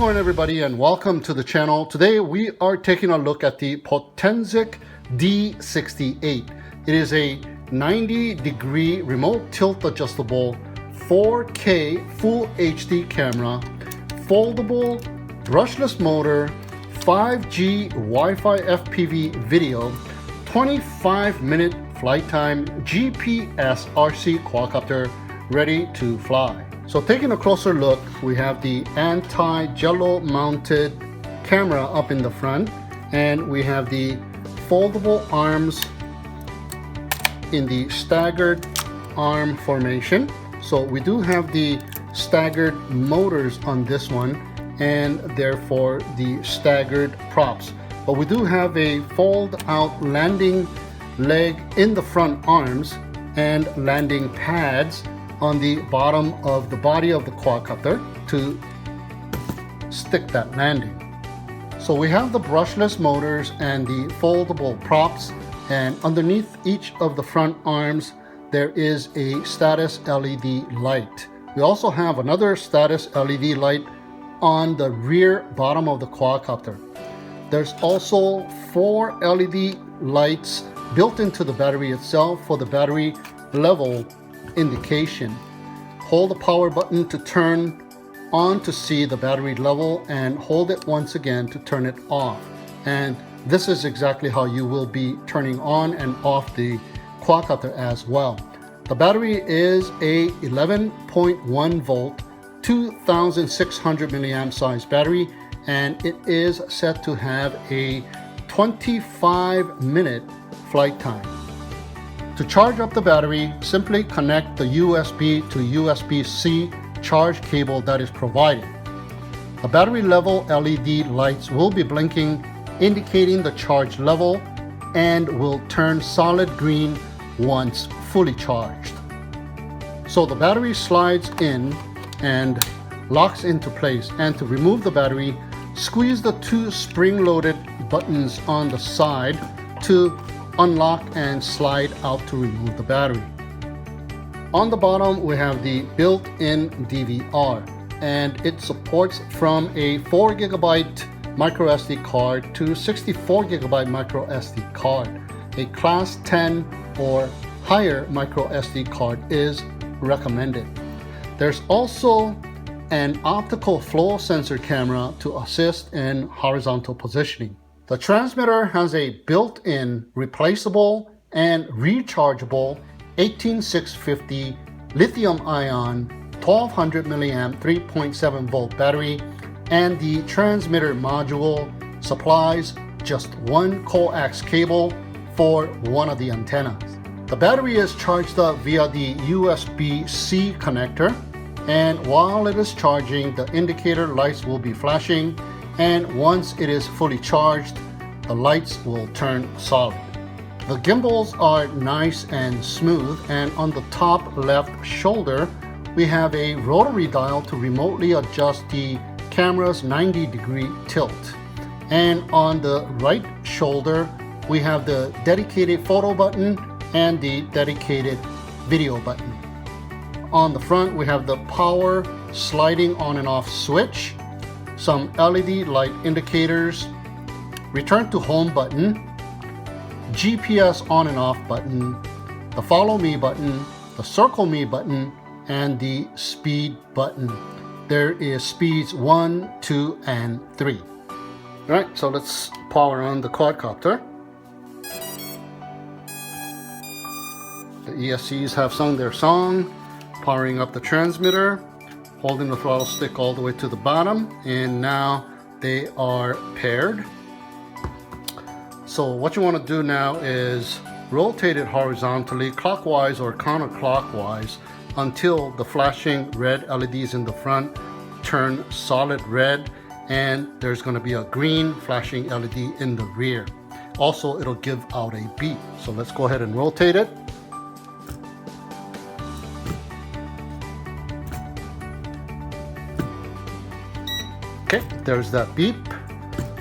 going everybody, and welcome to the channel. Today we are taking a look at the Potensic D68. It is a 90-degree remote tilt adjustable 4K full HD camera, foldable brushless motor, 5G Wi-Fi FPV video, 25-minute flight time GPS RC quadcopter ready to fly. So taking a closer look, we have the anti-jello mounted camera up in the front, and we have the foldable arms in the staggered arm formation. So we do have the staggered motors on this one, and therefore the staggered props. But we do have a fold out landing leg in the front arms and landing pads on the bottom of the body of the quadcopter to stick that landing. So we have the brushless motors and the foldable props, and underneath each of the front arms there is a status LED light. We also have another status LED light on the rear bottom of the quadcopter. There's also 4 LED lights built into the battery itself for the battery level indication. Hold the power button to turn on to see the battery level, and hold it once again to turn it off. And this is exactly how you will be turning on and off the quadcopter as well. The battery is a 11.1 volt 2600 milliamp size battery, and it is set to have a 25-minute flight time. To charge up the battery, simply connect the USB to USB-C charge cable that is provided. The battery level LED lights will be blinking, indicating the charge level, and will turn solid green once fully charged. So the battery slides in and locks into place, and to remove the battery, squeeze the 2 spring-loaded buttons on the side to unlock and slide out to remove the battery. On the bottom we have the built-in DVR, and it supports from a 4 GB micro SD card to 64 GB micro SD card. A class 10 or higher micro SD card is recommended. There's also an optical flow sensor camera to assist in horizontal positioning. The transmitter has a built-in replaceable and rechargeable 18650 lithium-ion 1200 milliamp 3.7 volt battery, and the transmitter module supplies just 1 coax cable for one of the antennas. The battery is charged up via the USB-C connector, and while it is charging, the indicator lights will be flashing, and once it is fully charged, the lights will turn solid. The gimbals are nice and smooth, and on the top left shoulder we have a rotary dial to remotely adjust the camera's 90-degree tilt. And on the right shoulder we have the dedicated photo button and the dedicated video button. On the front we have the power sliding on and off switch, some LED light indicators, return to home button, GPS on and off button, the follow me button, the circle me button, and the speed button. There is speeds 1, 2, and 3. Alright, so let's power on the quadcopter. The ESCs have sung their song, powering up the transmitter, holding the throttle stick all the way to the bottom, and now they are paired. So what you want to do now is rotate it horizontally, clockwise or counterclockwise, until the flashing red LEDs in the front turn solid red, and there's going to be a green flashing LED in the rear. Also, it'll give out a beep. So let's go ahead and rotate it. Okay, there's that beep.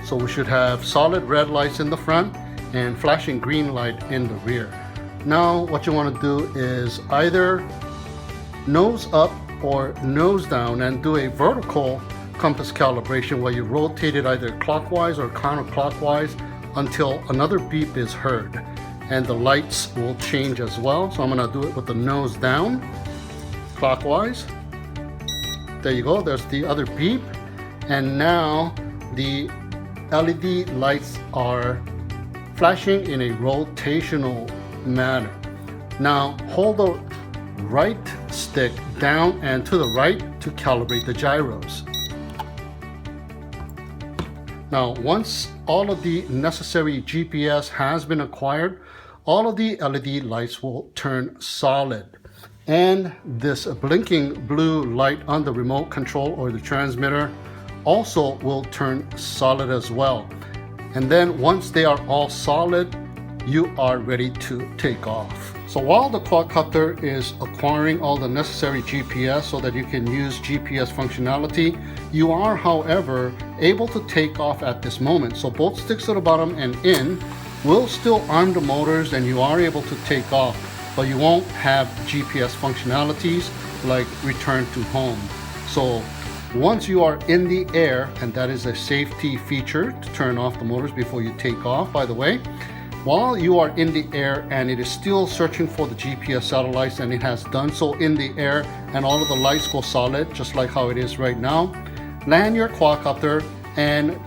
So we should have solid red lights in the front and flashing green light in the rear. Now what you want to do is either nose up or nose down and do a vertical compass calibration where you rotate it either clockwise or counterclockwise until another beep is heard, and the lights will change as well. So I'm going to do it with the nose down, clockwise. There you go, there's the other beep, and now the LED lights are flashing in a rotational manner. Now hold the right stick down and to the right to calibrate the gyros. Now once all of the necessary GPS has been acquired, all of the LED lights will turn solid, and this blinking blue light on the remote control or the transmitter also will turn solid as well. And then once they are all solid, you are ready to take off. So while the quadcopter is acquiring all the necessary GPS so that you can use GPS functionality, you are, however, able to take off at this moment. So both sticks to the bottom and in will still arm the motors, and you are able to take off, but you won't have GPS functionalities like return to home. So once you are in the air, and that is a safety feature to turn off the motors before you take off, by the way, while you are in the air and it is still searching for the GPS satellites, and it has done so in the air, and all of the lights go solid just like how it is right now, land your quadcopter and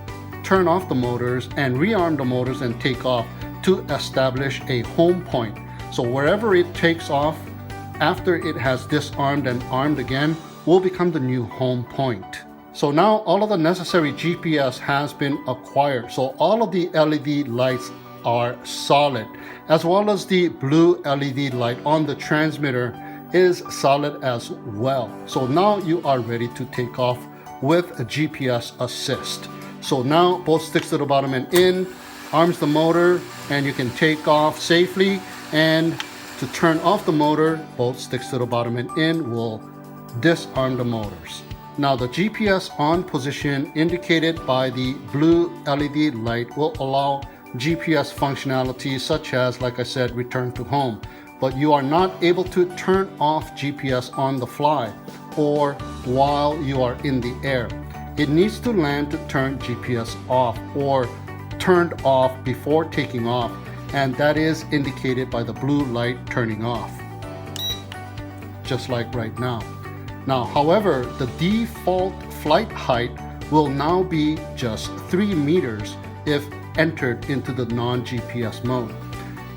turn off the motors and rearm the motors and take off to establish a home point. So wherever it takes off after it has disarmed and armed again will become the new home point. So now all of the necessary GPS has been acquired. So all of the LED lights are solid, as well as the blue LED light on the transmitter is solid as well. So now you are ready to take off with a GPS assist. So now both sticks to the bottom and in arms the motor, and you can take off safely. And to turn off the motor, both sticks to the bottom and in will disarm the motors. Now the GPS on position indicated by the blue LED light will allow GPS functionality such as, like I said, return to home, but you are not able to turn off GPS on the fly or while you are in the air. It needs to land to turn GPS off or turned off before taking off, and that is indicated by the blue light turning off, just like right now. Now, however, the default flight height will now be just 3 meters if entered into the non-GPS mode.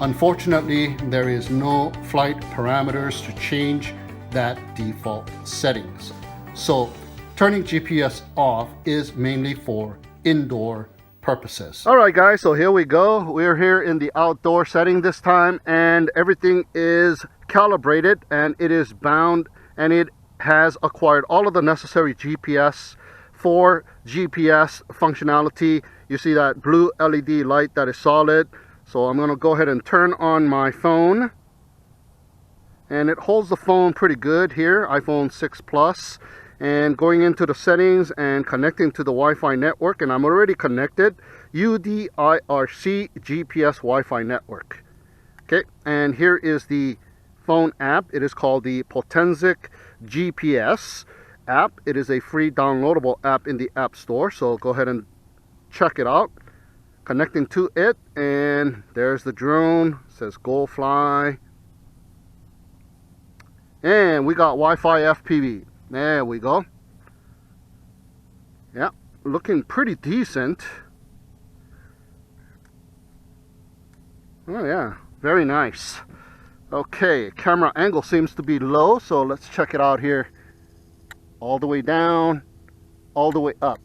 Unfortunately, there is no flight parameters to change that default settings. So turning GPS off is mainly for indoor purposes. All right guys, so here we go. We're here in the outdoor setting this time, and everything is calibrated and it is bound, and it has acquired all of the necessary GPS for GPS functionality. You see that blue LED light that is solid. So I'm going to go ahead and turn on my phone, and it holds the phone pretty good here, iPhone 6 Plus, and going into the settings and connecting to the Wi-Fi network, and I'm already connected, UDIRC GPS Wi-Fi network. Okay, and here is the phone app. It is called the Potensic GPS app. It is a free downloadable app in the App Store, so go ahead and check it out. Connecting to it, and there's the drone. It says go fly, and we got Wi-Fi FPV. There we go. Yeah, looking pretty decent. Oh yeah, very nice. Okay, camera angle seems to be low, so let's check it out here. All the way down, all the way up,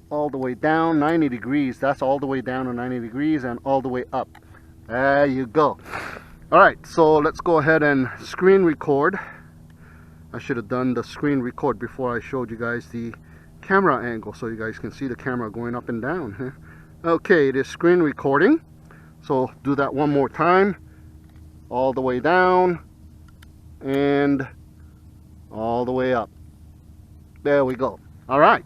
all the way down 90 degrees. That's all the way down to 90 degrees, and all the way up. There you go. All right, so let's go ahead and screen record. I should have done the screen record before I showed you guys the camera angle, so you guys can see the camera going up and down. Okay, it is screen recording, so do that one more time. All the way down and all the way up. There we go. All right.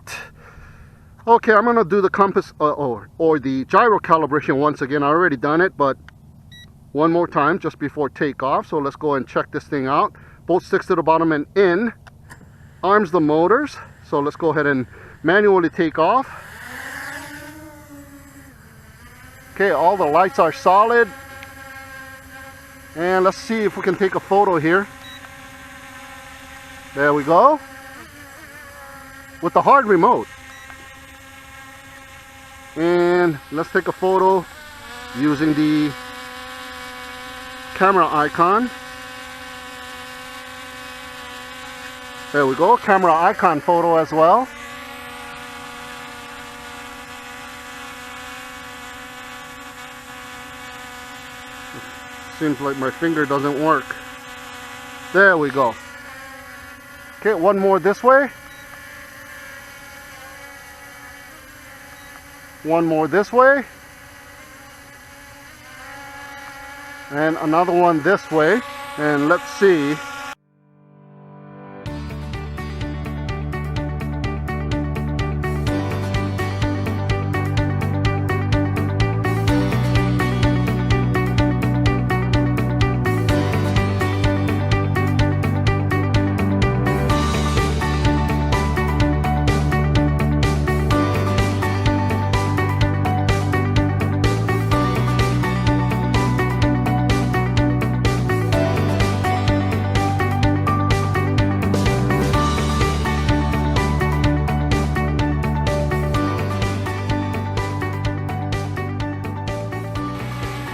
Okay, I'm gonna do the compass or the gyro calibration once again. I already done it, but one more time just before takeoff. So let's go and check this thing out. Both sticks to the bottom and in. Arms the motors. So let's go ahead and manually take off. Okay, all the lights are solid. And let's see if we can take a photo here. There we go. With the hard remote. And let's take a photo using the camera icon. There we go, camera icon photo as well. Seems like my finger doesn't work. There we go. Okay, one more this way. One more this way. And another one this way. And let's see.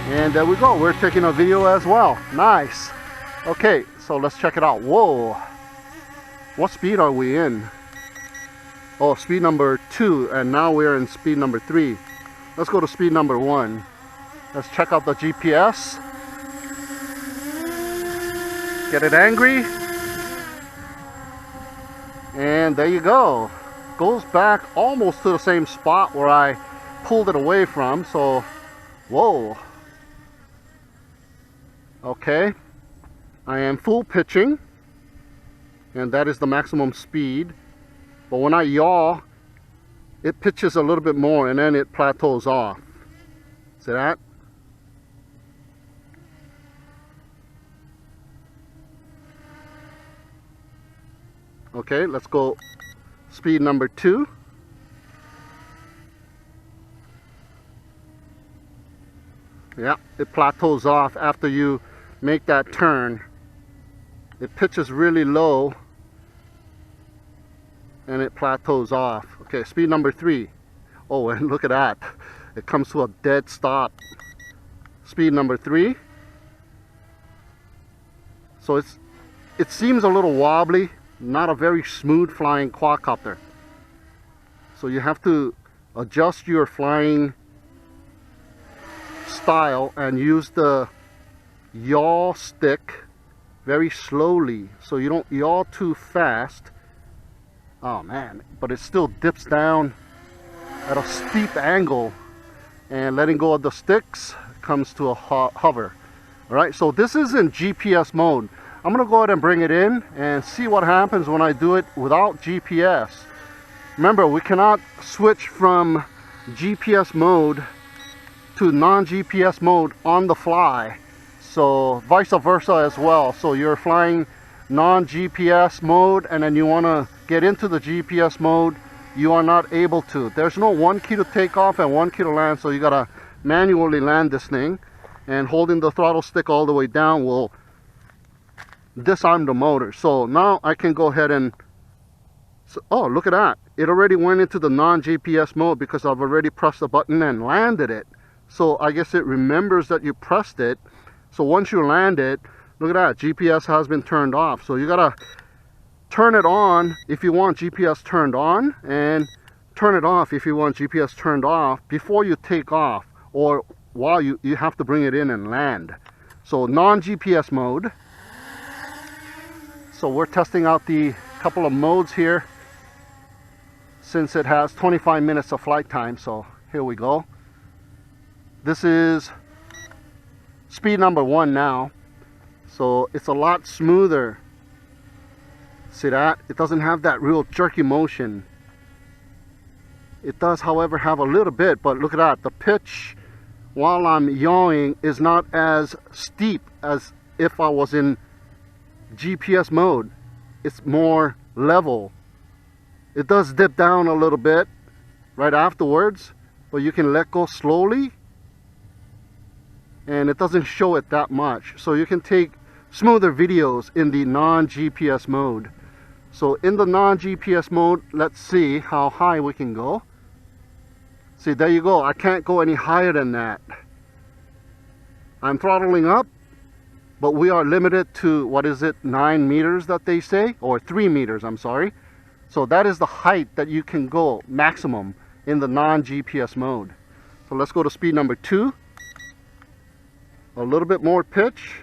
And there we go, we're taking a video as well. Nice. Okay, so let's check it out. Whoa, what speed are we in? Oh, speed number 2, and now we're in speed number 3. Let's go to speed number 1. Let's check out the GPS. Get it angry. And there you go. Goes back almost to the same spot where I pulled it away from. So, whoa. Okay, I am full pitching, and that is the maximum speed. But when I yaw, it pitches a little bit more and then it plateaus off. See that? Okay, let's go speed number 2. Yeah, it plateaus off after you make that turn. It pitches really low and it plateaus off. Okay, speed number 3. Oh, and look at that. It comes to a dead stop. Speed number 3. So it seems a little wobbly, not a very smooth flying quadcopter. So you have to adjust your flying style and use the yaw stick very slowly so you don't yaw too fast. Oh man, but it still dips down at a steep angle, and letting go of the sticks comes to a hover. Alright, so this is in GPS mode. I'm gonna go ahead and bring it in and see what happens when I do it without GPS. Remember, we cannot switch from GPS mode to non-GPS mode on the fly, so vice versa as well. So you're flying non-GPS mode and then you want to get into the GPS mode, you are not able to. There's no 1 key to take off and 1 key to land, so you gotta manually land this thing, and holding the throttle stick all the way down will disarm the motor. So now I can go ahead and oh, look at that, it already went into the non-GPS mode because I've already pressed the button and landed it. So I guess it remembers that you pressed it. So once you land it, look at that, GPS has been turned off. So you gotta turn it on if you want GPS turned on, and turn it off if you want GPS turned off before you take off, or while you have to bring it in and land. So non-GPS mode. So we're testing out the couple of modes here since it has 25 minutes of flight time. So here we go. This is speed number 1 now, so it's a lot smoother. See that? It doesn't have that real jerky motion. It does, however, have a little bit, but look at that. The pitch while I'm yawing is not as steep as if I was in GPS mode. It's more level. It does dip down a little bit right afterwards, but you can let go slowly and it doesn't show it that much. So you can take smoother videos in the non-GPS mode. So in the non-GPS mode, let's see how high we can go. See, there you go. I can't go any higher than that. I'm throttling up, but we are limited to, what is it, 9 meters that they say? Or 3 meters, I'm sorry. So that is the height that you can go maximum in the non-GPS mode. So let's go to speed number 2. A little bit more pitch.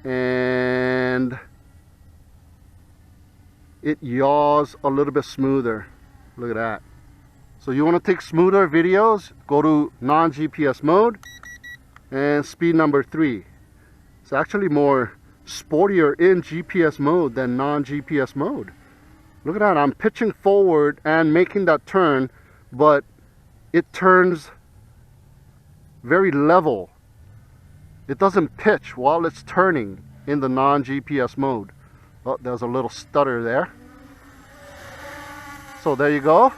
And it yaws a little bit smoother. Look at that. So you want to take smoother videos, go to non-GPS mode and speed number 3. It's actually more sportier in GPS mode than non-GPS mode. Look at that, I'm pitching forward and making that turn, but it turns very level. It doesn't pitch while it's turning in the non-GPS mode. Oh, there's a little stutter there. So there you go.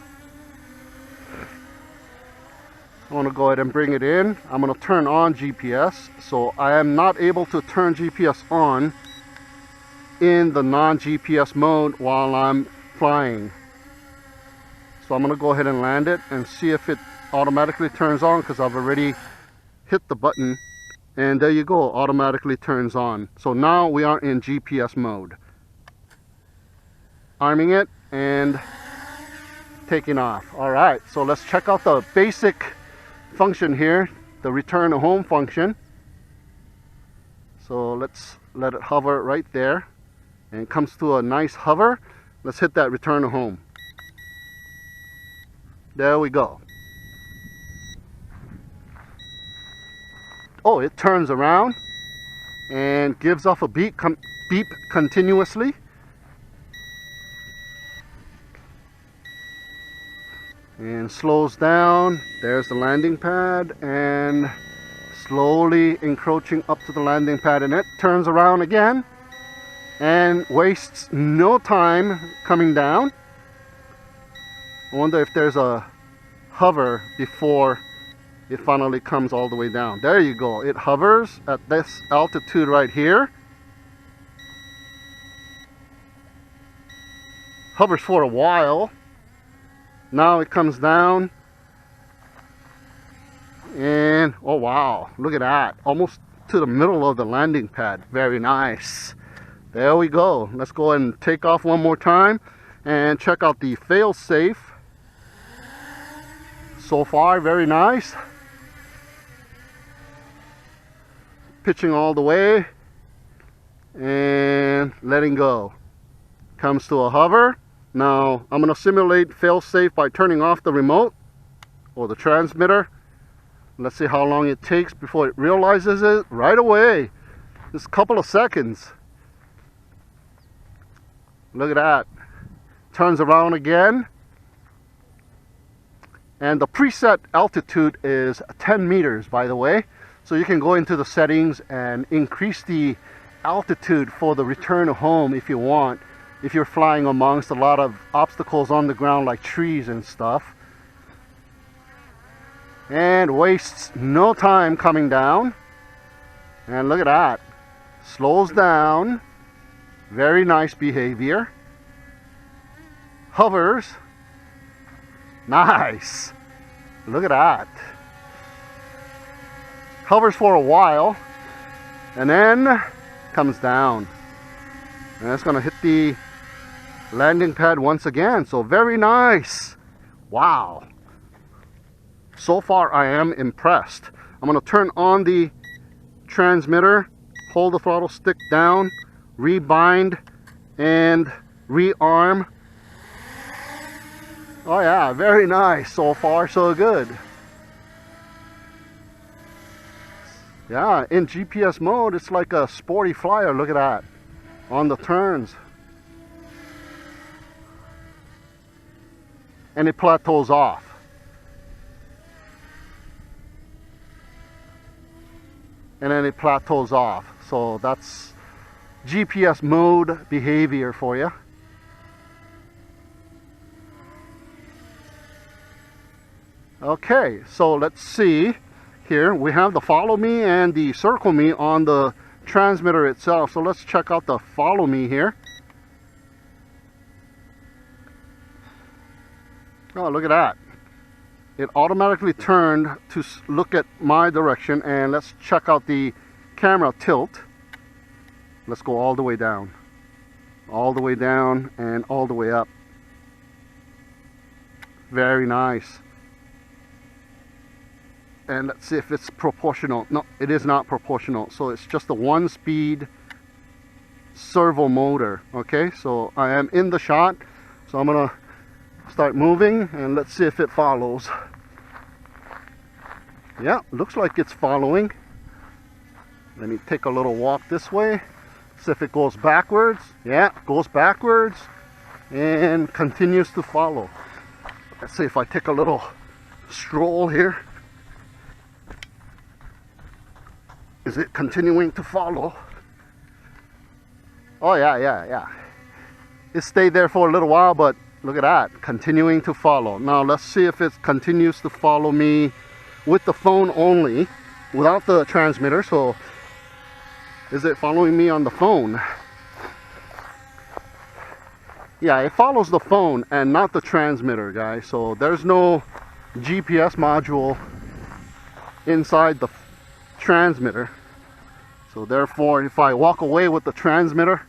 I want to go ahead and bring it in. I'm going to turn on GPS. So I am not able to turn GPS on in the non-GPS mode while I'm flying. So I'm going to go ahead and land it and see if it automatically turns on, because I've already hit the button. And there you go, automatically turns on. So now we are in GPS mode. Arming it and taking off. Alright, so let's check out the basic function here, the return to home function. So let's let it hover right there, and it comes to a nice hover. Let's hit that return to home. There we go. Oh, it turns around and gives off a beep continuously. And slows down. There's the landing pad, and slowly encroaching up to the landing pad, and it turns around again and wastes no time coming down. I wonder if there's a hover before it finally comes all the way down. There you go. It hovers at this altitude right here. Hovers for a while. Now it comes down. And oh wow, look at that. Almost to the middle of the landing pad. Very nice. There we go. Let's go ahead and take off one more time and check out the fail-safe. So far, very nice. Pitching all the way and letting go. Comes to a hover. Now I'm going to simulate fail-safe by turning off the remote or the transmitter. Let's see how long it takes before it realizes it. Right away. Just a couple of seconds. Look at that. Turns around again. And the preset altitude is 10 meters, by the way. So you can go into the settings and increase the altitude for the return home if you want. If you're flying amongst a lot of obstacles on the ground like trees and stuff. And wastes no time coming down. And look at that. Slows down. Very nice behavior. Hovers. Nice. Look at that. Hovers for a while. And then comes down. And it's going to hit the landing pad once again. So very nice. Wow. So far I am impressed. I'm going to turn on the transmitter, hold the throttle stick down, rebind and rearm. Oh yeah, very nice. So far so good. Yeah, in GPS mode it's like a sporty flyer. Look at that. On the turns. And it plateaus off. And then it plateaus off. So that's GPS mode behavior for you. Okay, so let's see here. We have the follow me and the circle me on the transmitter itself. So let's check out the follow me here. Oh, look at that. It automatically turned to look at my direction. And let's check out the camera tilt. Let's go all the way down. All the way down and all the way up. Very nice. And let's see if it's proportional. No, it is not proportional. So it's just a 1-speed servo motor. Okay, so I am in the shot. So I'm gonna start moving and let's see if it follows. Yeah, looks like it's following. Let me take a little walk this way. See if it goes backwards. Yeah, it goes backwards and continues to follow. Let's see if I take a little stroll here. Is it continuing to follow? Oh yeah. It stayed there for a little while, but look at that, continuing to follow. Now let's see if it continues to follow me with the phone only, without the transmitter. So is it following me on the phone? Yeah, it follows the phone and not the transmitter, guys. So there's no GPS module inside the transmitter. So therefore, if I walk away with the transmitter,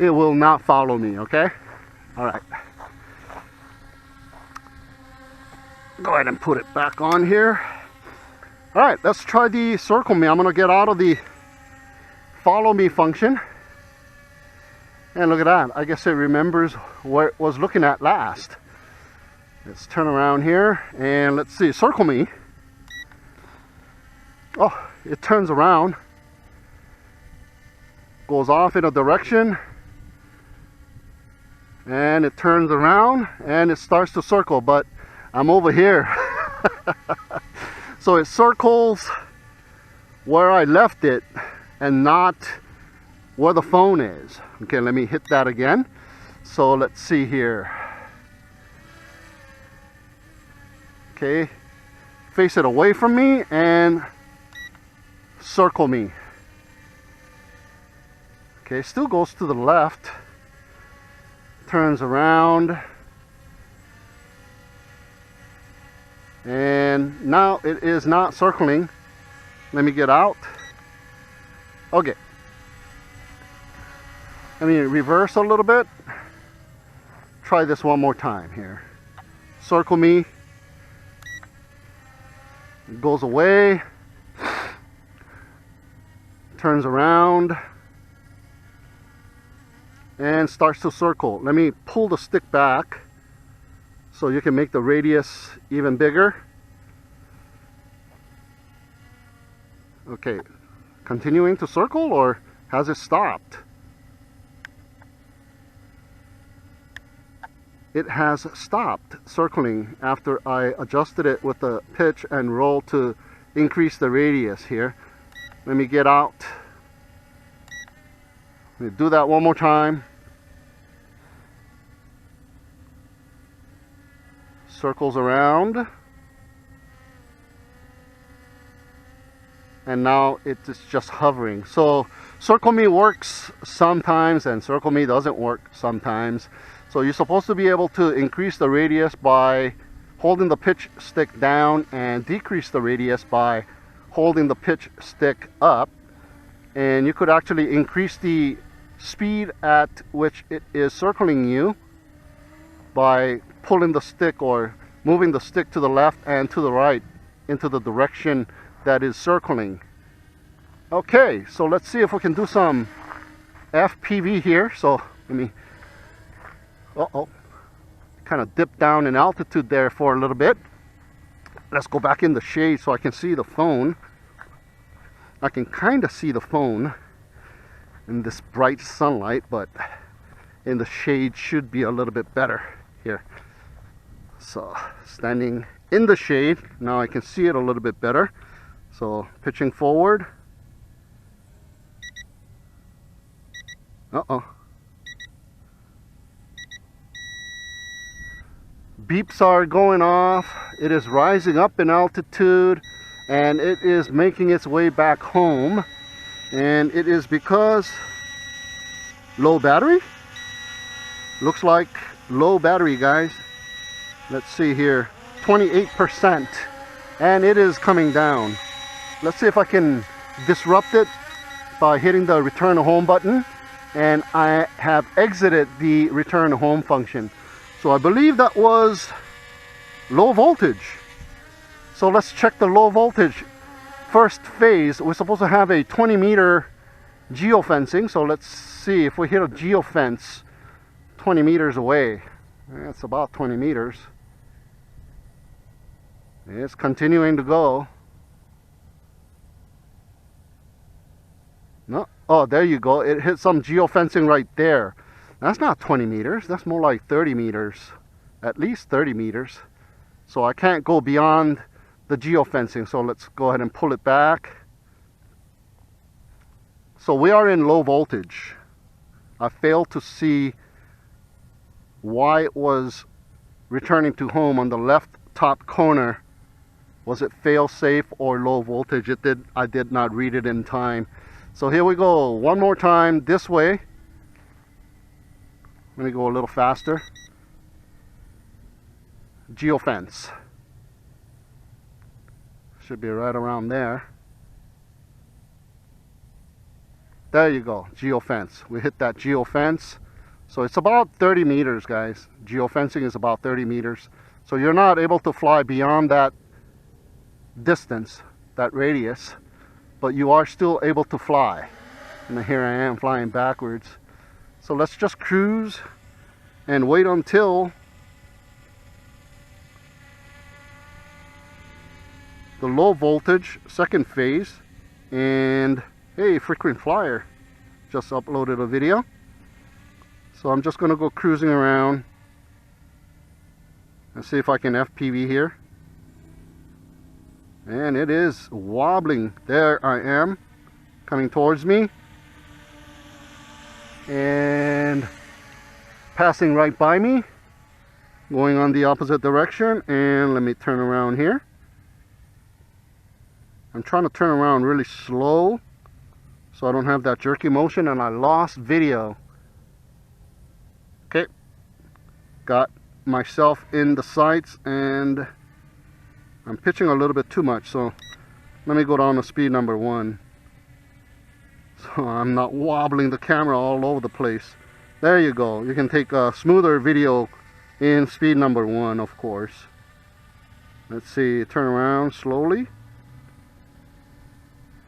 it will not follow me, okay? All right. Go ahead and put it back on here. All right, let's try the circle me. I'm gonna get out of the follow me function. And look at that, I guess it remembers where it was looking at last. Let's turn around here and let's see, circle me. Oh, it turns around, goes off in a direction, and it turns around and it starts to circle, but I'm over here. So it circles where I left it and not where the phone is. Okay, let me hit that again. So let's see here. Okay, face it away from me and circle me. Okay, still goes to the left, turns around, and now it is not circling. Let me get out. Okay, let me reverse a little bit. Try this one more time here. Circle me, it goes away, turns around and starts to circle. Let me pull the stick back so you can make the radius even bigger. Okay, continuing to circle, or has it stopped? It has stopped circling after I adjusted it with the pitch and roll to increase the radius here. Let me get out. Let me do that one more time. Circles around. And now it is just hovering. So circle me works sometimes and circle me doesn't work sometimes. So you're supposed to be able to increase the radius by holding the pitch stick down and decrease the radius by holding the pitch stick up. And you could actually increase the speed at which it is circling you by pulling the stick or moving the stick to the left and to the right into the direction that is circling. Okay, so let's see if we can do some FPV here. So let me, kind of dip down in altitude there for a little bit. Let's go back in the shade so I can see the phone. I can kind of see the phone in this bright sunlight, but in the shade should be a little bit better here. So standing in the shade, now I can see it a little bit better. So pitching forward. beeps are going off. It is rising up in altitude and it is making its way back home, and it is because low battery. Looks like low battery, guys. Let's see here, 28%, and it is coming down. Let's see if I can disrupt it by hitting the return to home button, and I have exited the return to home function. So I believe that was low voltage. So let's check the low voltage. First phase, we're supposed to have a 20-meter geofencing. So let's see if we hit a geofence 20 meters away. That's about 20 meters. It's continuing to go. No, oh, there you go. It hit some geofencing right there. That's not 20 meters. That's more like 30 meters. At least 30 meters. So I can't go beyond the geofencing. So let's go ahead and pull it back. So we are in low voltage. I failed to see why it was returning to home on the left top corner. Was it fail safe or low voltage? I did not read it in time. So here we go one more time this way. Let me go a little faster. Geofence should be right around there. There you go, geofence. We hit that geofence. So it's about 30 meters, guys. Geofencing is about 30 meters. So you're not able to fly beyond that distance, that radius, but you are still able to fly. And here I am flying backwards. So let's just cruise and wait until the low voltage second phase. And hey, frequent flyer just uploaded a video. So I'm just going to go cruising around and see if I can FPV here. And it is wobbling. There I am, coming towards me and passing right by me, going on the opposite direction. And let me turn around here. I'm trying to turn around really slow so I don't have that jerky motion, and I lost video. Okay, got myself in the sights and I'm pitching a little bit too much, so let me go down to speed number 1 so I'm not wobbling the camera all over the place. There you go. You can take a smoother video in speed number 1, of course. Let's see, turn around slowly.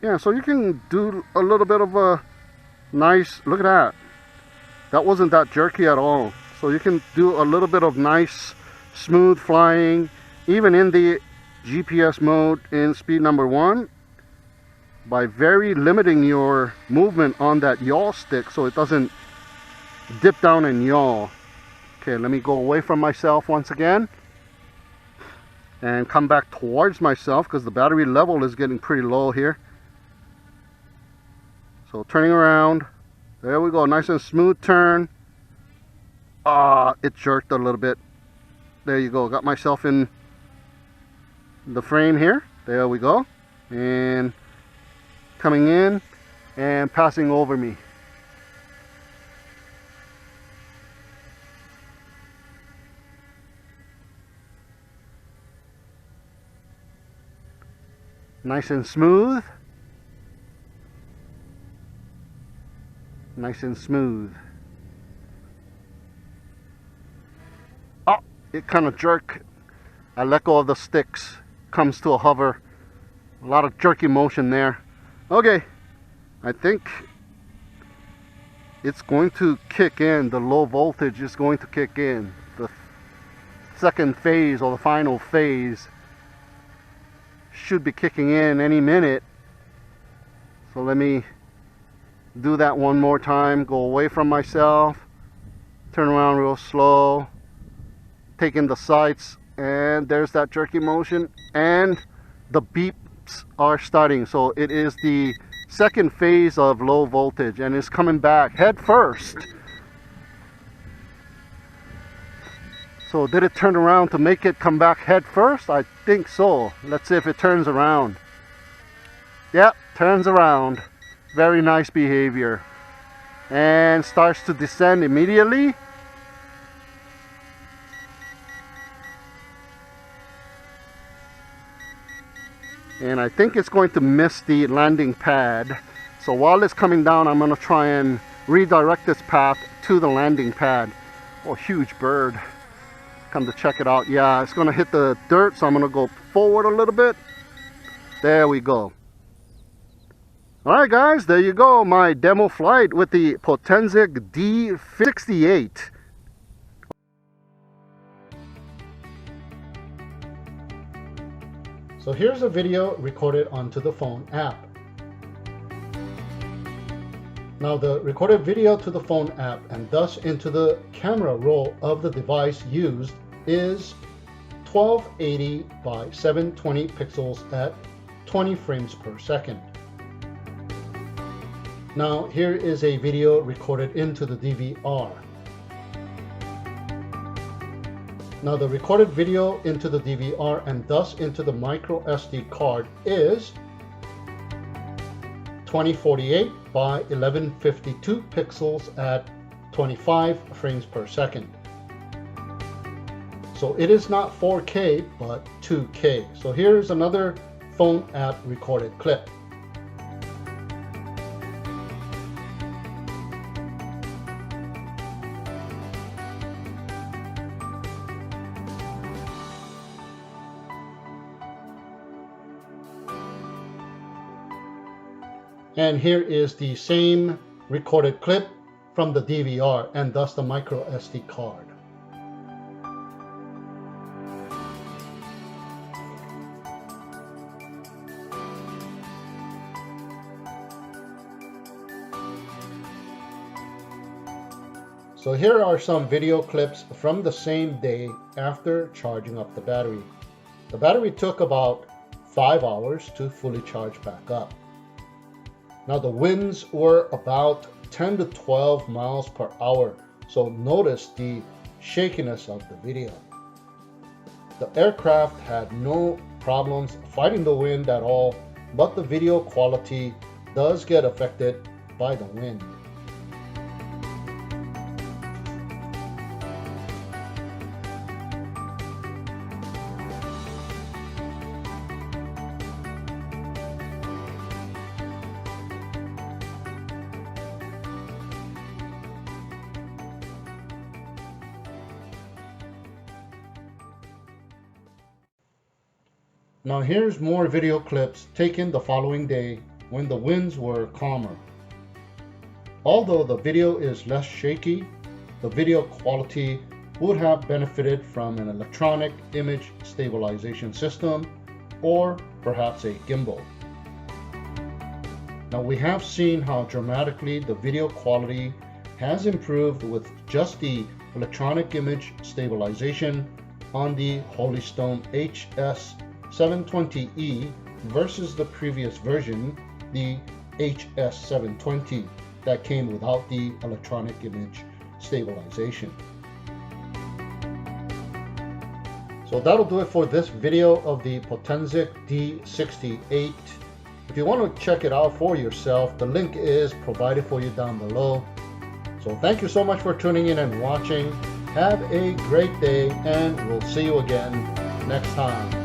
Yeah, so you can do a little bit of a nice, look at that. That wasn't that jerky at all. So you can do a little bit of nice, smooth flying, even in the GPS mode in speed number 1, by very limiting your movement on that yaw stick so it doesn't dip down and yaw. Okay, let me go away from myself once again and come back towards myself because the battery level is getting pretty low here. So turning around, there we go, nice and smooth turn. It jerked a little bit. There you go, got myself in the frame here. There we go. And coming in and passing over me. Nice and smooth. Nice and smooth. Oh, it kind of jerked. I let go of the sticks. Comes to a hover. A lot of jerky motion there. Okay, I think it's going to kick in. The low voltage is going to kick in. The second phase or the final phase should be kicking in any minute. So let me do that one more time. Go away from myself, turn around real slow, take in the sights, and there's that jerky motion, and the beeps are starting. So it is the second phase of low voltage and it's coming back head first. So did it turn around to make it come back head first? I think so. Let's see if it turns around. Yep, turns around. Very nice behavior. And starts to descend immediately. And I think it's going to miss the landing pad. So while it's coming down, I'm going to try and redirect this path to the landing pad. Oh, huge bird. Come to check it out. Yeah, it's going to hit the dirt, so I'm going to go forward a little bit. There we go. Alright guys, there you go. My demo flight with the Potensic D68. So here's a video recorded onto the phone app. Now the recorded video to the phone app and thus into the camera roll of the device used is 1280 by 720 pixels at 20 frames per second. Now here is a video recorded into the DVR. Now the recorded video into the DVR and thus into the micro SD card is 2048 by 1152 pixels at 25 frames per second. So it is not 4K but 2K. So here's another phone app recorded clip. And here is the same recorded clip from the DVR and thus the micro SD card. So here are some video clips from the same day after charging up the battery. The battery took about 5 hours to fully charge back up. Now the winds were about 10 to 12 miles per hour, so notice the shakiness of the video. The aircraft had no problems fighting the wind at all, but the video quality does get affected by the wind. Now here's more video clips taken the following day when the winds were calmer. Although the video is less shaky, the video quality would have benefited from an electronic image stabilization system or perhaps a gimbal. Now we have seen how dramatically the video quality has improved with just the electronic image stabilization on the Holystone HS720E versus the previous version, the HS720, that came without the electronic image stabilization. So that'll do it for this video of the Potensic D68. If you want to check it out for yourself, the link is provided for you down below. So thank you so much for tuning in and watching. Have a great day, and we'll see you again next time.